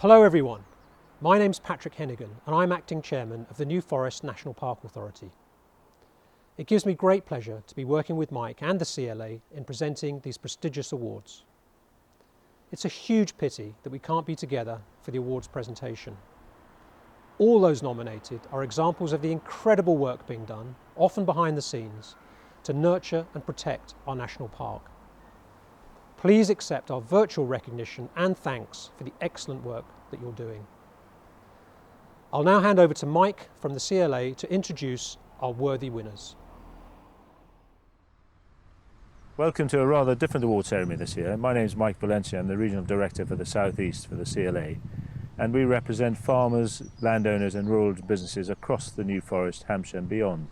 Hello everyone, my name's Patrick Hennigan and I'm Acting Chairman of the New Forest National Park Authority. It gives me great pleasure to be working with Mike and the CLA in presenting these prestigious awards. It's a huge pity that we can't be together for the awards presentation. All those nominated are examples of the incredible work being done, often behind the scenes, to nurture and protect our national park. Please accept our virtual recognition and thanks for the excellent work that you're doing. I'll now hand over to Mike from the CLA to introduce our worthy winners. Welcome to a rather different award ceremony this year. My name is Mike Valencia. I'm the Regional Director for the South East for the CLA, and we represent farmers, landowners and rural businesses across the New Forest, Hampshire and beyond.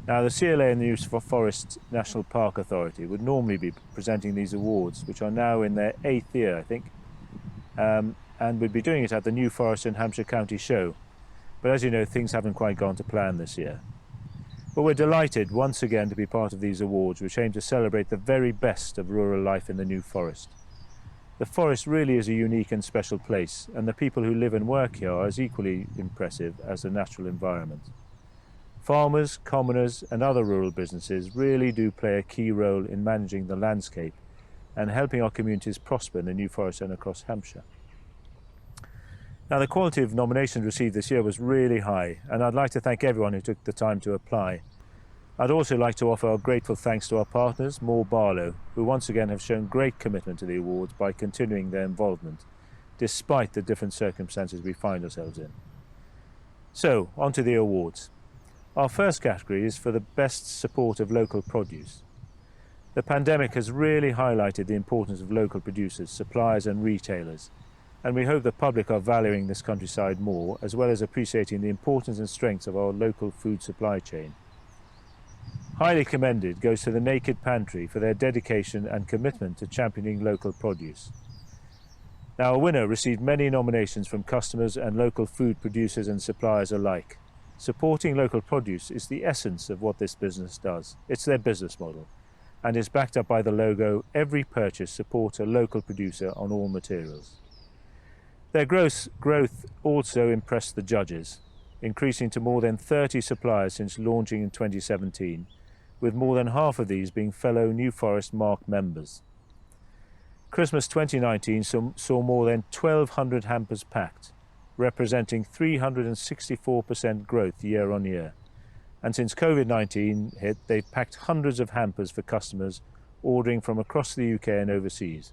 Now, the CLA and the New Forest National Park Authority would normally be presenting these awards, which are now in their 8th year, I think, and we'd be doing it at the New Forest and Hampshire County Show. But as you know, things haven't quite gone to plan this year. But we're delighted once again to be part of these awards, which aim to celebrate the very best of rural life in the New Forest. The forest really is a unique and special place, and the people who live and work here are as equally impressive as the natural environment. Farmers, commoners and other rural businesses really do play a key role in managing the landscape and helping our communities prosper in the New Forest and across Hampshire. Now, the quality of nominations received this year was really high, and I'd like to thank everyone who took the time to apply. I'd also like to offer our grateful thanks to our partners, Moore Barlow, who once again have shown great commitment to the awards by continuing their involvement, despite the different circumstances we find ourselves in. So, on to the awards. Our first category is for the best support of local produce. The pandemic has really highlighted the importance of local producers, suppliers and retailers, and we hope the public are valuing this countryside more, as well as appreciating the importance and strengths of our local food supply chain. Highly commended goes to the Naked Pantry for their dedication and commitment to championing local produce. Now, our winner received many nominations from customers and local food producers and suppliers alike. Supporting local produce is the essence of what this business does. It's their business model and is backed up by the logo, "Every purchase supports a local producer on all materials." Their growth also impressed the judges, increasing to more than 30 suppliers since launching in 2017, with more than half of these being fellow New Forest Mark members. Christmas 2019 saw more than 1,200 hampers packed, representing 364% growth year on year. And since COVID-19 hit, they've packed hundreds of hampers for customers ordering from across the UK and overseas.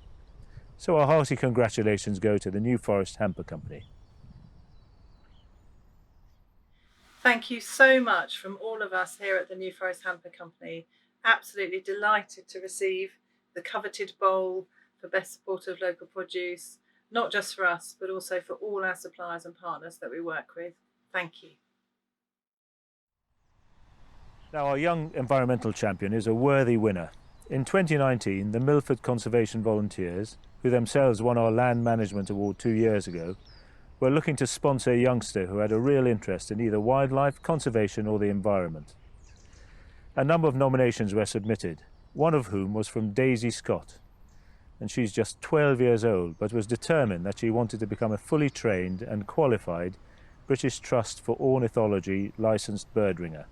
So our hearty congratulations go to the New Forest Hamper Company. Thank you so much from all of us here at the New Forest Hamper Company. Absolutely delighted to receive the coveted bowl for Best Support of Local Produce, not just for us, but also for all our suppliers and partners that we work with. Thank you. Now, our young environmental champion is a worthy winner. In 2019, the Milford Conservation Volunteers, who themselves won our Land Management Award 2 years ago, were looking to sponsor a youngster who had a real interest in either wildlife, conservation or the environment. A number of nominations were submitted, one of whom was from Daisy Scott. And she's just 12 years old, but was determined that she wanted to become a fully trained and qualified British Trust for Ornithology licensed bird ringer.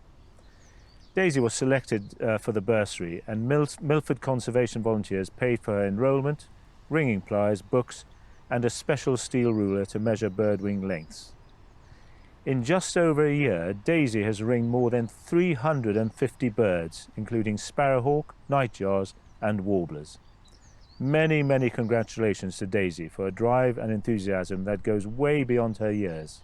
Daisy was selected for the bursary, and Milford Conservation Volunteers paid for her enrolment, ringing pliers, books and a special steel ruler to measure bird wing lengths. In just over a year, Daisy has ringed more than 350 birds, including sparrowhawk, nightjars and warblers. Many, many congratulations to Daisy for a drive and enthusiasm that goes way beyond her years.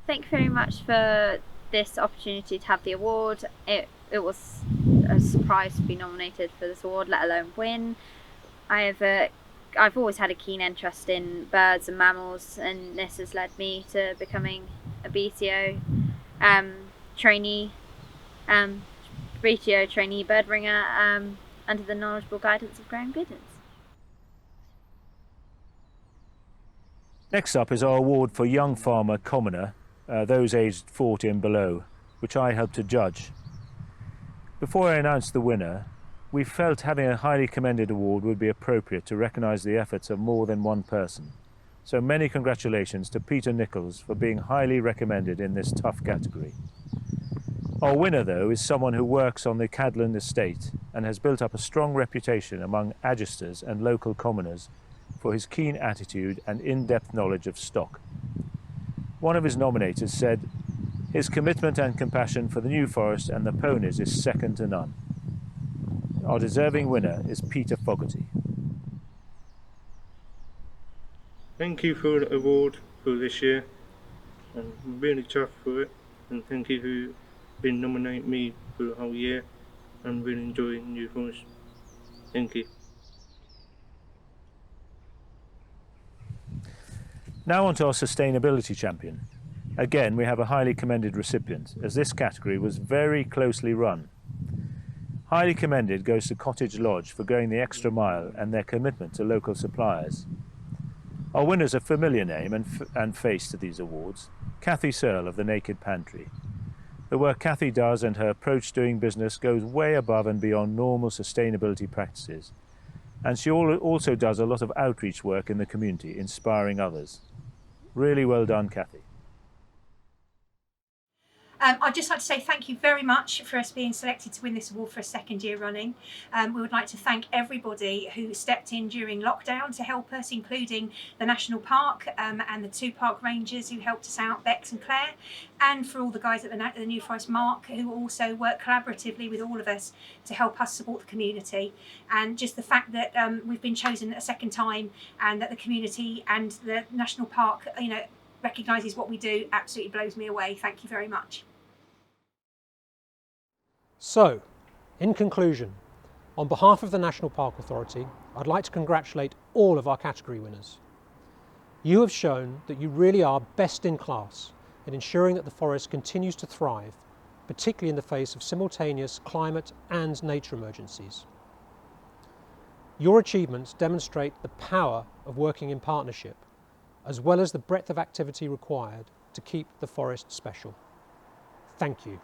Thank you very much for this opportunity to have the award. It was a surprise to be nominated for this award, let alone win. I've always had a keen interest in birds and mammals, and this has led me to becoming a BTO trainee bird ringer under the knowledgeable guidance of Graham Giddens. Next up is our award for Young Farmer Commoner, those aged 40 and below, which I helped to judge. Before I announce the winner, we felt having a highly commended award would be appropriate to recognise the efforts of more than one person. So many congratulations to Peter Nichols for being highly recommended in this tough category. Our winner, though, is someone who works on the Cadland estate and has built up a strong reputation among agisters and local commoners for his keen attitude and in-depth knowledge of stock. One of his nominators said, "His commitment and compassion for the New Forest and the ponies is second to none." Our deserving winner is Peter Fogarty. Thank you for the award for this year. I'm really chuffed for it, and thank you for being nominating me for the whole year. I'm really enjoying New Forest. Thank you. Now on to our sustainability champion. Again, we have a highly commended recipient, as this category was very closely run. Highly commended goes to Cottage Lodge for going the extra mile and their commitment to local suppliers. Our winner's a familiar name and face to these awards, Cathy Sirl of the Naked Pantry. The work Cathy does and her approach to doing business goes way above and beyond normal sustainability practices. And she also does a lot of outreach work in the community, inspiring others. Really well done, Cathy. I'd just like to say thank you very much for us being selected to win this award for a second year running. We would like to thank everybody who stepped in during lockdown to help us, including the National Park and the 2 park rangers who helped us out, Bex and Claire, and for all the guys at the New Forest Mark who also work collaboratively with all of us to help us support the community. And just the fact that we've been chosen a second time and that the community and the National Park, recognises what we do absolutely blows me away. Thank you very much. So, in conclusion, on behalf of the National Park Authority, I'd like to congratulate all of our category winners. You have shown that you really are best in class in ensuring that the forest continues to thrive, particularly in the face of simultaneous climate and nature emergencies. Your achievements demonstrate the power of working in partnership, as well as the breadth of activity required to keep the forest special. Thank you.